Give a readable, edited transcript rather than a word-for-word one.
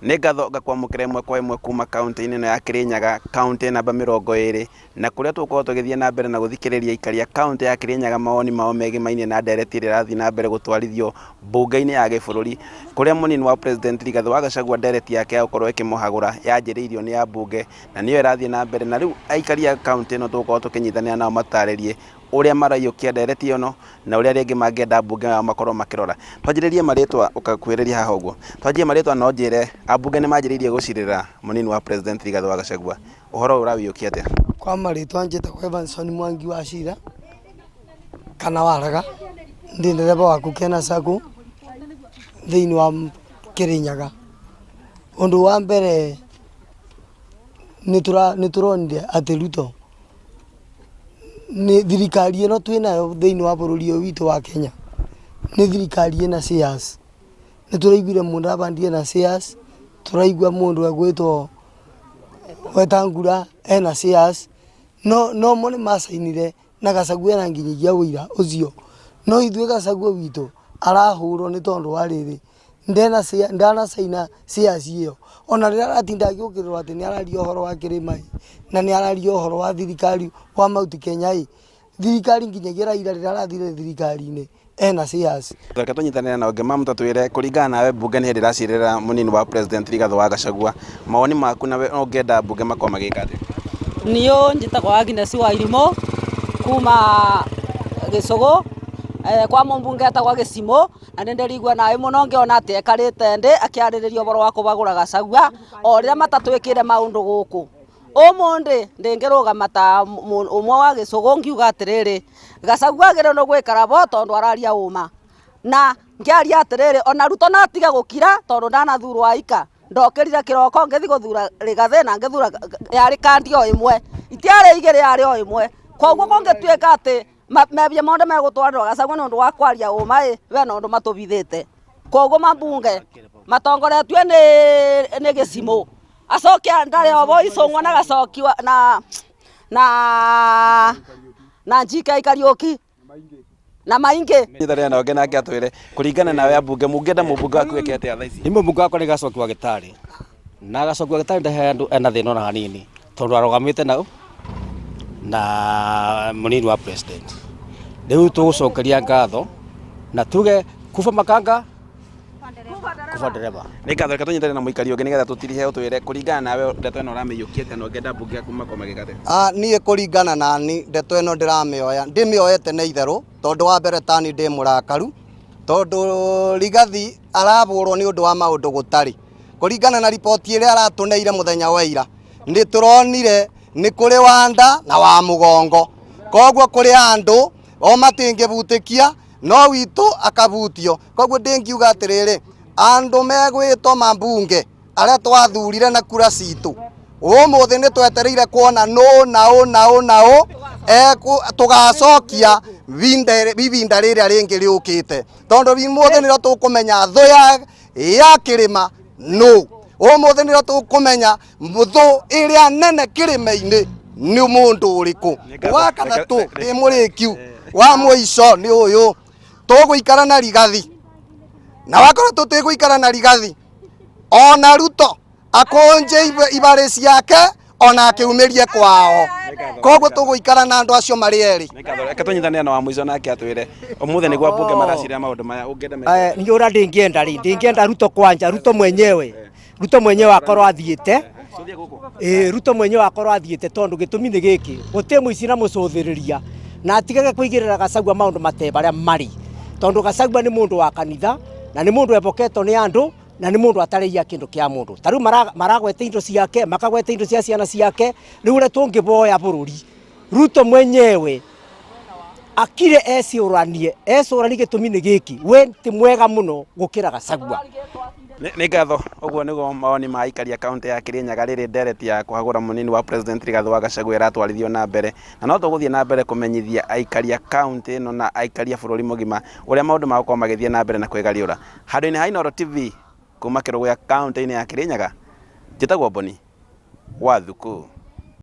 Nĩ ngatho ngakwamũkĩra ĩmwe kwa ĩmwe kuma kaunti-inĩ ĩno ya Kirinyaga, kaunti namba 20, na kũrĩa tũgũkorwo tũgĩthiĩ na mbere na gũthikĩrĩria aikari a kaunti ya Kirinyaga mawoni mao megemainie na ndereti ĩrĩa ĩrathiĩ na mbere gũtwarithio mbunge-inĩ ya gĩbũrũri, kũrĩa mũnini wa president Rigathĩ wa Gachagua ndereti yake ya gũkorwo ĩkĩmũhagũra yanjĩrĩirio nĩ ya mbunge, na nĩyo ĩrathiĩ na mbere, na rĩu aikari a kaunti ĩno tũgũkorwo tũkĩnyitanĩra nao matarĩrie ũrĩa maraiyũkia ndereti ĩno na ũrĩa rĩngĩ mangĩenda mbunge yao makorwo makĩrora. Twanjĩrĩrie marĩtwa ũkakuhĩrĩria haha ũguo. Twanjie marĩtwa no njĩre ambunge nĩ manjĩrĩirie gũcirĩra mũnini wa president Rigathĩ wa Gachagua. Ũhoro ũrawĩiyũkia atĩa? Kwa marĩtwa njĩtagwo Evanson Mwangi wa Cira kana Waraga, ndĩ ndereba wa Kukena Sacco thĩinĩ wa Kirinyaga. Ũndũ wa mbere nĩ tũronire atĩ Ruto nĩ thirikari ĩno twĩnayo thĩinĩ wa bũrũri ũyũ witũ wa Kenya nĩ thirikari ĩna shares. Nĩ tũraiguire mũndũ abandie na shares, tũraigua mũndũ egwĩtwo Wetangula ena shares, no mone macainire na Gachagua ena nginyagia wĩira ũcio. No ithuĩ Gachagua witũ arahũrwo nĩ tondũ wa rĩrĩ ndanacaina shares ĩyo. Ona rĩrĩa aratinda agĩũkĩrĩrwo atĩ nĩ araria ũhoro wa kĩrĩma na nĩ araria ũhoro wa thirikari wa Mount Kenya, thirikari nginyagia Raila rĩrĩa arathire thirikari-inĩ ena shares. Reke tũnyitanĩre na ũngĩ mamu tatwĩre kũringana nawe mbunge nĩ hĩndĩ ĩracirĩra mũnini wa president Rigathĩ wa Gachagua, mawoni maku nawe ũngĩenda mbunge makorwo magĩka atĩa? Niĩ njĩtagwo Agnes Wairimu kuma Gĩcũgũ, kwa mũmbunge etagwo Gĩcimũ, na nĩ ndĩrigua nawe mũno ngĩona atĩ ekarĩte ndĩ akĩarĩrĩria ũhoro wa kũbagũra Gachagua o rĩrĩa matatwĩkĩre maũndũ gũkũ. Ũmũndĩ ndĩngĩrũgama ta ũmwe wa Gĩcũgũ ngiuga atĩrĩrĩ Gachagua agĩrĩirwo gwĩkara bo tondũ araria ũma, na ngĩaria atĩrĩrĩ ona Ruto natige gũkira tondũ ndanathurwo aika. Ndokĩrire kĩroko ngĩthi gũthura Rigathĩ na ngĩthura yarĩ kandi o ĩmwe, itiarĩ igĩrĩ yarĩ o ĩmwe. Koguo kũngĩtuĩka atĩ mebia mothe megũtwarĩrwo Gachagua nĩ ũndũ wa kwaria ũma we no ũndũ matũbithĩte. Koguo mambunge matongoretio nĩ Gĩcimũ acokia ndarĩ obo Icũng'wa na Gacoki na Njike Kariuki na Maingi. Nyitanĩre na ũngĩ nake atwĩre kũringana nawe ambunge mũngĩenda mũmbunge waku eke atĩa thaa ici? Nĩ mũmbunge wakwa nĩ Gacoki wa Gĩtarĩ, na Gacoki wa Gĩtarĩ ndahe andũ ena thĩna ona hanini tondũ arũgamĩte nau na mũnini wa president. Rĩu tũgũcokeria ngatho na tuge kuba makanga kuba ndereba. Nĩ ngatho. Reke tũnyitanĩre na mũikari ũngĩ nĩgetha tũtirihe ũtwĩre kũringana nawe ndeto ĩno ũramĩiyũkia atĩa na ũngĩenda mbunge yaku makorwo magĩka atĩa? Niĩ kũringana na niĩ ndeto ĩno ndĩmĩoyete nĩ itherũ tondũ wa mbere tani ndĩ mũrakaru tondũ Rigathĩ arabũrwo nĩ ũndũ wa maũndũ gũtarĩ. Kũringana na riboti ĩrĩa aratũneire mũthenya wa ira nĩ tũronire nĩ kũrĩ wa nda na wa mũgongo, koguo kũrĩ andũ o matingĩbutĩkia no witũ akabutio. Koguo ndĩngiuga atĩrĩrĩ andũ megwĩtwo mambunge arĩa twathurire na kura citũ ũmũthĩ nĩ twetereire kuona nũ tũgacokia ibinda rĩrĩa rĩngĩ rĩũkĩte tondũ ũmũthĩ nĩrĩo tũkũmenya thũ ya kĩrĩma nũ. Ũmũthĩ nĩrĩo tũkũmenya thũ ĩrĩa nene kĩrĩma-inĩ nĩ mũndũ ũrĩkũ. Wa gatatũ ndĩ mũrĩkiu wa mũico nĩ ũyũ, tũgũikara na Rigathĩ na wakorwo tũtigũikara na Rigathĩ ona Ruto akũnje ibarĩ ciake ona akĩumĩrie kwao, koguo tũgũikara na andũ acio marĩ erĩ. Reke tũnyitanĩre na wa mũico nake atwĩre ũmũthĩ nĩguo mbunge maracirĩra maũndũ maya ũngĩenda Niĩ ũrĩa ndĩngĩenda Ruto kwanja, Ruto mwenyewe akorwo athiĩte, Ruto mwenyewe akorwo athiĩte tondũ gĩtũmi nĩ gĩkĩ, gũtirĩ mũici na mũcũthĩrĩria na atigage kũigĩrĩra Gachagua maũndũ mate barĩa marĩ, tondũ Gachagua nĩ mũndũ wa kanitha na nĩ mũndũ eboketwo nĩ andũ na nĩ mũndũ atarĩia kĩndũ kĩa mũndũ. Ta rĩu maragwete indo ciake, makagwete indo cia ciana ciake, rĩu ũrĩa tũngĩboya bũrũri Ruto mwenyewe akire ecũranie gĩtũmi nĩ gĩkĩ, we ti mwega mũno gũkĩra Gachagua. Nĩ ngatho. Ũguo nĩguo mawoni ma aikari a kaunti ya Kirinyaga rĩrĩ ndereti ya kũhagũra mũnini wa president Rigathĩ wa Gachagua ĩratwarithio na mbere, na no tũgũthiĩ na mbere kũmenyithia aikari a kaunti ĩno na aikari a bũrũri mũgima ũrĩa maũndũ magũkorwo magĩthiĩ na mbere na kwĩgariũra. Handũ-inĩ ha Inooro TV kuma Kĩrũgũ ya kaunti-inĩ ya Kirinyaga, njĩtagwo Boni wa Thuku.